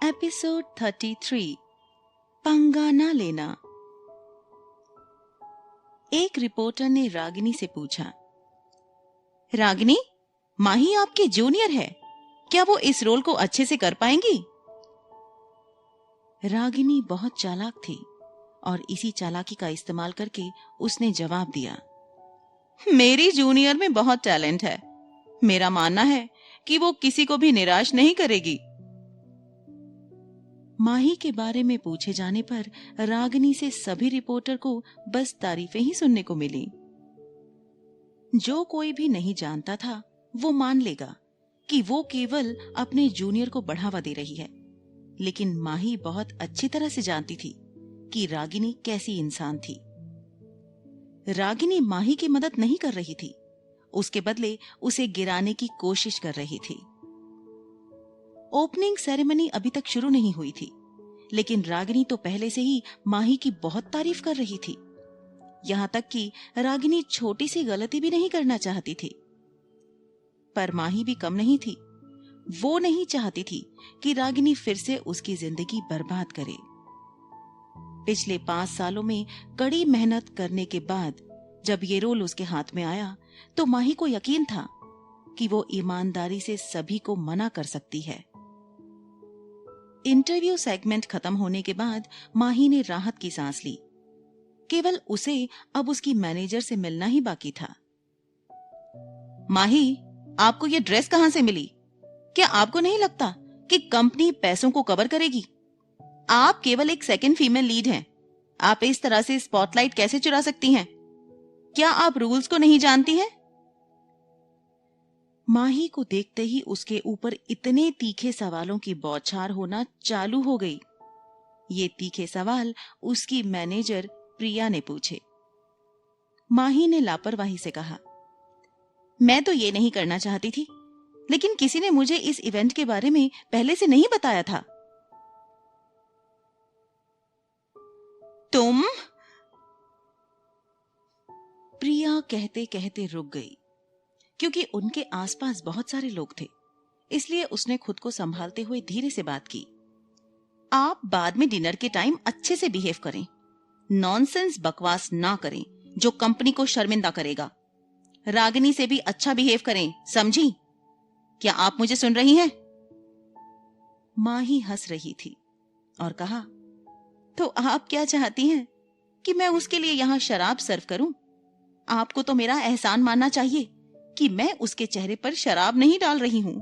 Episode 33 पंगा ना लेना। एक रिपोर्टर ने रागिनी से पूछा, रागिनी, माही आपके जूनियर है, क्या वो इस रोल को अच्छे से कर पाएंगी? रागिनी बहुत चालाक थी और इसी चालाकी का इस्तेमाल करके उसने जवाब दिया, मेरी जूनियर में बहुत टैलेंट है। मेरा मानना है कि वो किसी को भी निराश नहीं करेगी। माही के बारे में पूछे जाने पर रागिनी से सभी रिपोर्टर को बस तारीफें ही सुनने को मिली। जो कोई भी नहीं जानता था वो मान लेगा कि वो केवल अपने जूनियर को बढ़ावा दे रही है, लेकिन माही बहुत अच्छी तरह से जानती थी कि रागिनी कैसी इंसान थी। रागिनी माही की मदद नहीं कर रही थी, उसके बदले उसे गिराने की कोशिश कर रही थी। ओपनिंग सेरेमनी अभी तक शुरू नहीं हुई थी, लेकिन रागिनी तो पहले से ही माही की बहुत तारीफ कर रही थी। यहाँ तक कि रागिनी छोटी सी गलती भी नहीं करना चाहती थी। पर माही भी कम नहीं थी। वो नहीं चाहती थी कि रागिनी फिर से उसकी जिंदगी बर्बाद करे। पिछले 5 सालों में कड़ी मेहनत करने के बाद जब ये रोल उसके हाथ में आया तो माही को यकीन था कि वो ईमानदारी से सभी को मना कर सकती है। इंटरव्यू सेगमेंट खत्म होने के बाद माही ने राहत की सांस ली। केवल उसे अब उसकी मैनेजर से मिलना ही बाकी था। माही, आपको ये ड्रेस कहां से मिली? क्या आपको नहीं लगता कि कंपनी पैसों को कवर करेगी? आप केवल एक सेकंड फीमेल लीड हैं। आप इस तरह से स्पॉटलाइट कैसे चुरा सकती हैं? क्या आप रूल्स को नहीं जानती हैं? माही को देखते ही उसके ऊपर इतने तीखे सवालों की बौछार होना चालू हो गई। ये तीखे सवाल उसकी मैनेजर प्रिया ने पूछे। माही ने लापरवाही से कहा, मैं तो ये नहीं करना चाहती थी, लेकिन किसी ने मुझे इस इवेंट के बारे में पहले से नहीं बताया था। तुम? प्रिया कहते कहते रुक गई, क्योंकि उनके आसपास बहुत सारे लोग थे। इसलिए उसने खुद को संभालते हुए धीरे से बात की। आप बाद में डिनर के टाइम अच्छे से बिहेव करें, नॉनसेंस बकवास ना करें जो कंपनी को शर्मिंदा करेगा। रागिनी से भी अच्छा बिहेव करें, समझी? क्या आप मुझे सुन रही हैं? माही हंस रही थी और कहा, तो आप क्या चाहती हैं कि मैं उसके लिए यहां शराब सर्व करूं? आपको तो मेरा एहसान मानना चाहिए कि मैं उसके चेहरे पर शराब नहीं डाल रही हूं।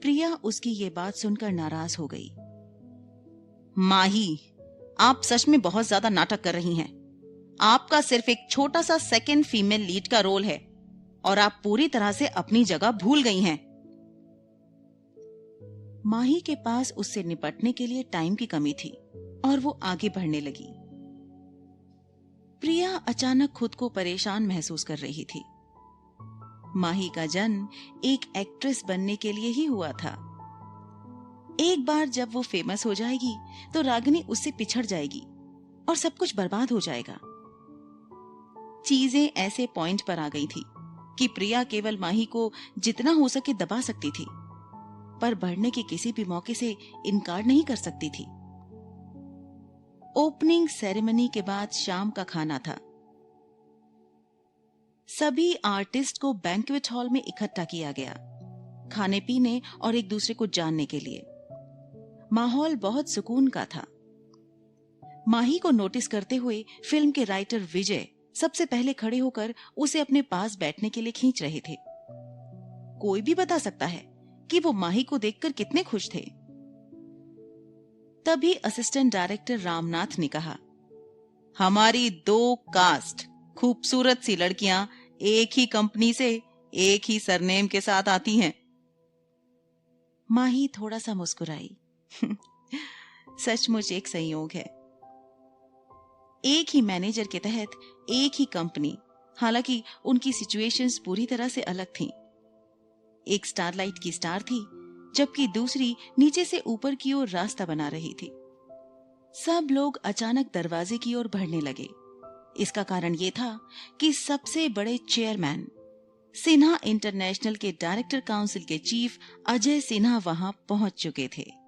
प्रिया उसकी ये बात सुनकर नाराज हो गई। माही, आप सच में बहुत ज्यादा नाटक कर रही हैं। आपका सिर्फ एक छोटा सा सेकंड फीमेल लीड का रोल है और आप पूरी तरह से अपनी जगह भूल गई हैं। माही के पास उससे निपटने के लिए टाइम की कमी थी और वो आगे बढ़ने लगी। प्रिया अचानक खुद को परेशान महसूस कर रही थी। माही का जन्म एक एक्ट्रेस बनने के लिए ही हुआ था। एक बार जब वो फेमस हो जाएगी तो रागिनी उससे पिछड़ जाएगी और सब कुछ बर्बाद हो जाएगा। चीजें ऐसे पॉइंट पर आ गई थी कि प्रिया केवल माही को जितना हो सके दबा सकती थी, पर बढ़ने के किसी भी मौके से इनकार नहीं कर सकती थी। ओपनिंग सेरेमनी के बाद शाम का खाना था। सभी आर्टिस्ट को बैंक्वेट हॉल में इकट्ठा किया गया, खाने पीने और एक दूसरे को जानने के लिए। माहौल बहुत सुकून का था। माही को नोटिस करते हुए फिल्म के राइटर विजय सबसे पहले खड़े होकर उसे अपने पास बैठने के लिए खींच रहे थे। कोई भी बता सकता है कि वो माही को देखकर कितने खुश थे। तभी असिस्टेंट डायरेक्टर रामनाथ ने कहा, हमारी 2 कास्ट खूबसूरत सी लड़कियां एक ही कंपनी से एक ही सरनेम के साथ आती हैं। माही थोड़ा सा मुस्कुराई। सचमुच एक संयोग है। एक ही मैनेजर के तहत एक ही कंपनी, हालांकि उनकी सिचुएशंस पूरी तरह से अलग थीं। एक स्टारलाइट की स्टार थी, जबकि दूसरी नीचे से ऊपर की ओर रास्ता बना रही थी। सब लोग अचानक दरवाजे की ओर बढ़ने लगे। इसका कारण यह था कि सबसे बड़े चेयरमैन, सिन्हा इंटरनेशनल के डायरेक्टर काउंसिल के चीफ अजय सिन्हा वहां पहुंच चुके थे।